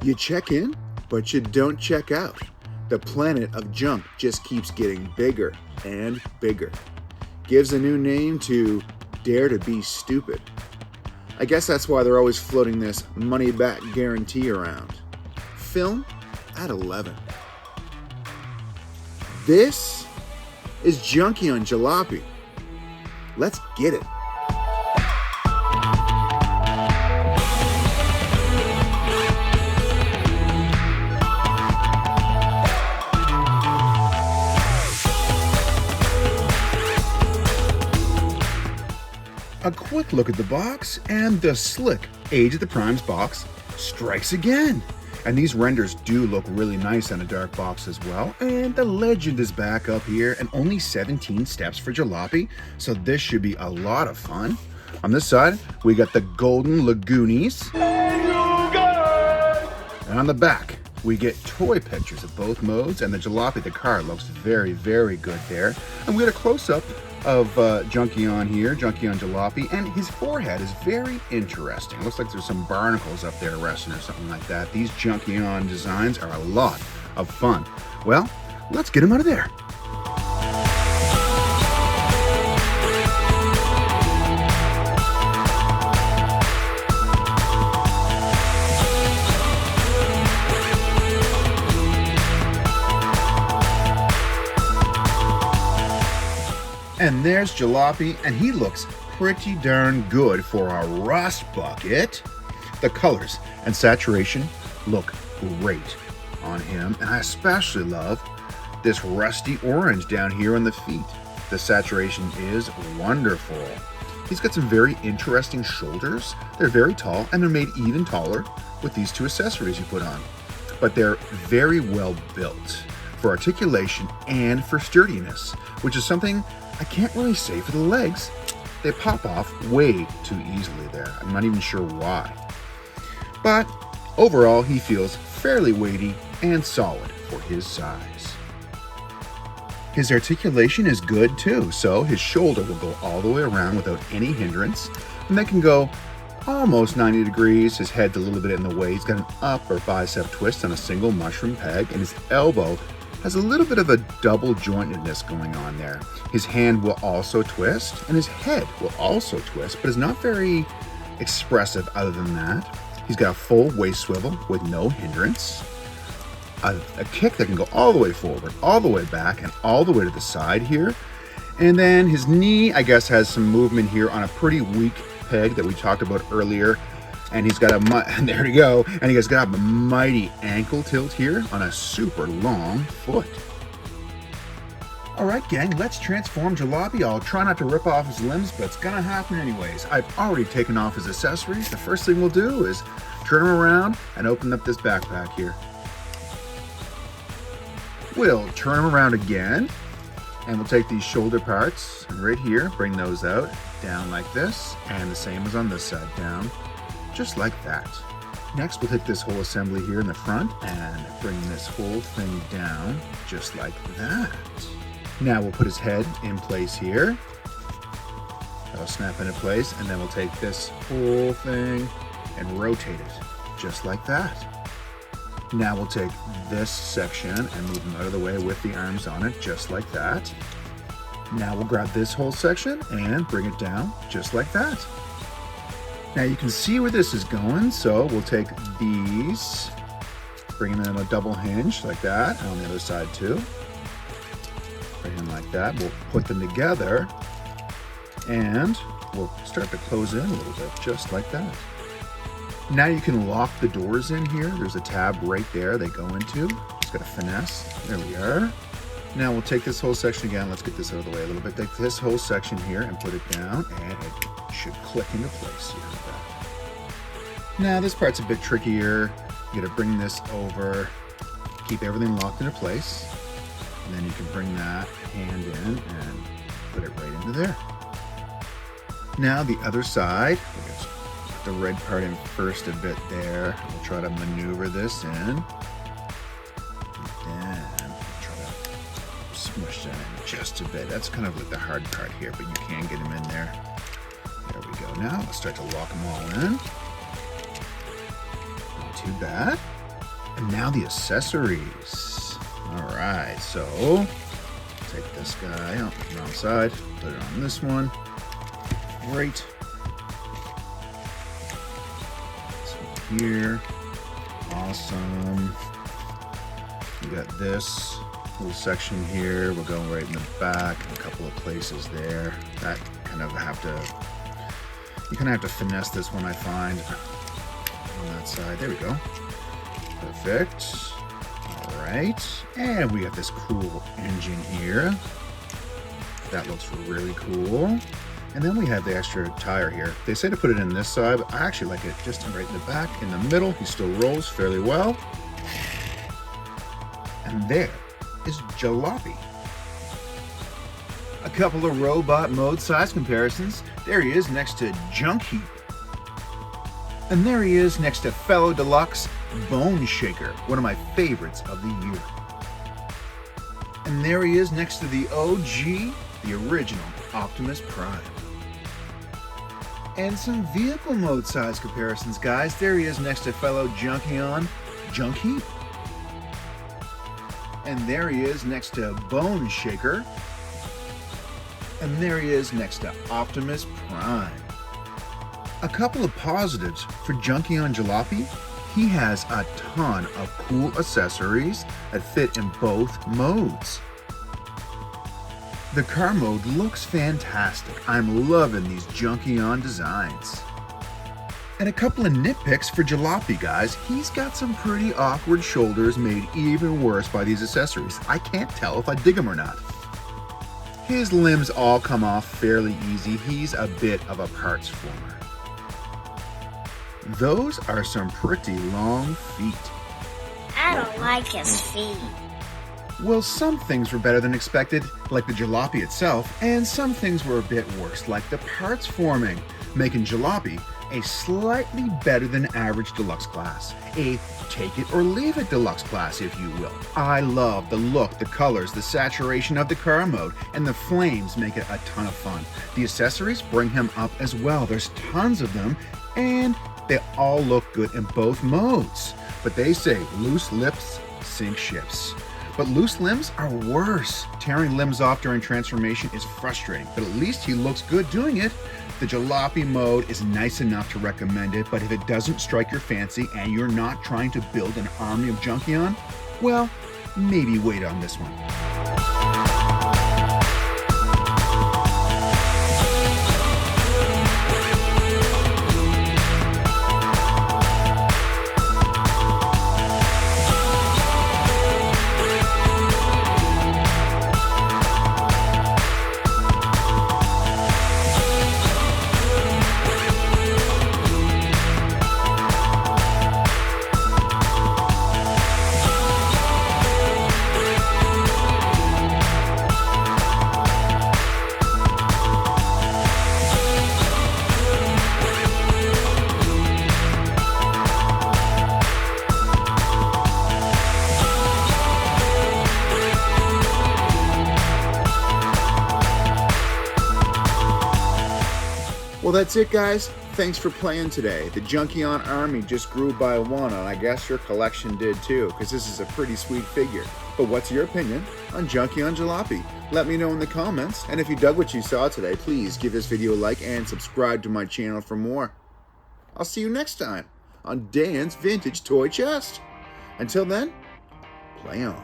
You check in, but you don't check out. The planet of junk just keeps getting bigger and bigger. Gives a new name to Dare to Be Stupid. I guess that's why they're always floating this money-back guarantee around. Film at 11. This is Junkion Jalopy. Let's get it. A quick look at the box, and the slick Age of the Primes box strikes again. And these renders do look really nice on a dark box as well. And the legend is back up here, and only 17 steps for Jalopy, so this should be a lot of fun. On this side, we got the Golden Lagoonies. And on the back, we get toy pictures of both modes, and the Jalopy, the car, looks very, very good there. And we got a close-up of Junkion here, Junkion Jalopy, and his forehead is very interesting. Looks like there's some barnacles up there resting or something like that. These Junkion designs are a lot of fun. Well, let's get him out of there. And there's Jalopy, and he looks pretty darn good for a rust bucket. The colors and saturation look great on him, and I especially love this rusty orange down here on the feet. The saturation is wonderful. He's got some very interesting shoulders. They're very tall, and they're made even taller with these two accessories you put on. But they're very well built for articulation and for sturdiness, which is something I can't really say for the legs. They pop off way too easily there. I'm not even sure why. But overall, he feels fairly weighty and solid for his size. His articulation is good too, so his shoulder will go all the way around without any hindrance, and that can go almost 90 degrees. His head's a little bit in the way. He's got an upper bicep twist on a single mushroom peg, and his elbow has a little bit of a double jointedness going on there. His hand will also twist, and his head will also twist, but is not very expressive other than that. He's got a full waist swivel with no hindrance, a kick that can go all the way forward, all the way back, and all the way to the side here. And then his knee, I guess, has some movement here on a pretty weak peg that we talked about earlier. And he's got there we go, and he's got a mighty ankle tilt here on a super long foot. All right, gang, let's transform Jalopy. I'll try not to rip off his limbs, but it's gonna happen anyways. I've already taken off his accessories. The first thing we'll do is turn him around and open up this backpack here. We'll turn him around again, and we'll take these shoulder parts and right here, bring those out, down like this, and the same as on this side, down. Just like that. Next, we'll take this whole assembly here in the front and bring this whole thing down just like that. Now we'll put his head in place here. That'll snap into place, and then we'll take this whole thing and rotate it just like that. Now we'll take this section and move them out of the way with the arms on it just like that. Now we'll grab this whole section and bring it down just like that. Now you can see where this is going, so we'll take these, bring them in a double hinge like that, and on the other side too. Bring them like that. We'll put them together, and we'll start to close in a little bit, just like that. Now you can lock the doors in here. There's a tab right there they go into. Just gotta finesse. There we are. Now we'll take this whole section again. Let's get this out of the way a little bit. Take this whole section here and put it down, and it should click into place here. Now this part's a bit trickier. You gotta bring this over, keep everything locked into place, and then you can bring that hand in and put it right into there. Now the other side, we'll put the red part in first a bit there. We'll try to maneuver this in, and then we'll try to smush that in just a bit. That's kind of like the hard part here, but you can get them in there. There we go. Now let's start to lock them all in. Not too bad. And now the accessories. All right, so take this guy out, wrong side, put it on this one. Great. This one here. Awesome. We got this little section here. We'll go right in the back, a couple of places there. That kind of have to, you kind of have to finesse this one, I find, on that side. There we go. Perfect. All right. And we got this cool engine here. That looks really cool. And then we have the extra tire here. They say to put it in this side, but I actually like it just right in the back. In the middle, he still rolls fairly well. And there is Jalopy. A couple of robot mode size comparisons. There he is next to Junk Heap. And there he is next to fellow deluxe Bone Shaker, one of my favorites of the year. And there he is next to the OG, the original Optimus Prime. And some vehicle mode size comparisons, guys. There he is next to fellow Junkion Jalopy. And there he is next to Bone Shaker. And there he is next to Optimus Prime. A couple of positives for Junkion Jalopy. He has a ton of cool accessories that fit in both modes. The car mode looks fantastic. I'm loving these Junkion designs. And a couple of nitpicks for Jalopy, guys. He's got some pretty awkward shoulders made even worse by these accessories. I can't tell if I dig them or not. His limbs all come off fairly easy. He's a bit of a parts former. Those are some pretty long feet. I don't like his feet. Well, some things were better than expected, like the Jalopy itself, and some things were a bit worse, like the parts forming, making Jalopy a slightly better than average deluxe class. A take it or leave it deluxe class, if you will. I love the look, the colors, the saturation of the car mode, and the flames make it a ton of fun. The accessories bring him up as well. There's tons of them, and they all look good in both modes. But they say loose lips sink ships. But loose limbs are worse. Tearing limbs off during transformation is frustrating, but at least he looks good doing it. The Jalopy mode is nice enough to recommend it, but if it doesn't strike your fancy and you're not trying to build an army of Junkion, well, maybe wait on this one. Well, that's it, guys. Thanks for playing today. The Junkion army just grew by one, and I guess your collection did too, because this is a pretty sweet figure. But what's your opinion on Junkion Jalopy? Let me know in the comments, and if you dug what you saw today, please give this video a like and subscribe to my channel for more. I'll see you next time on Dan's Vintage Toy Chest. Until then, play on.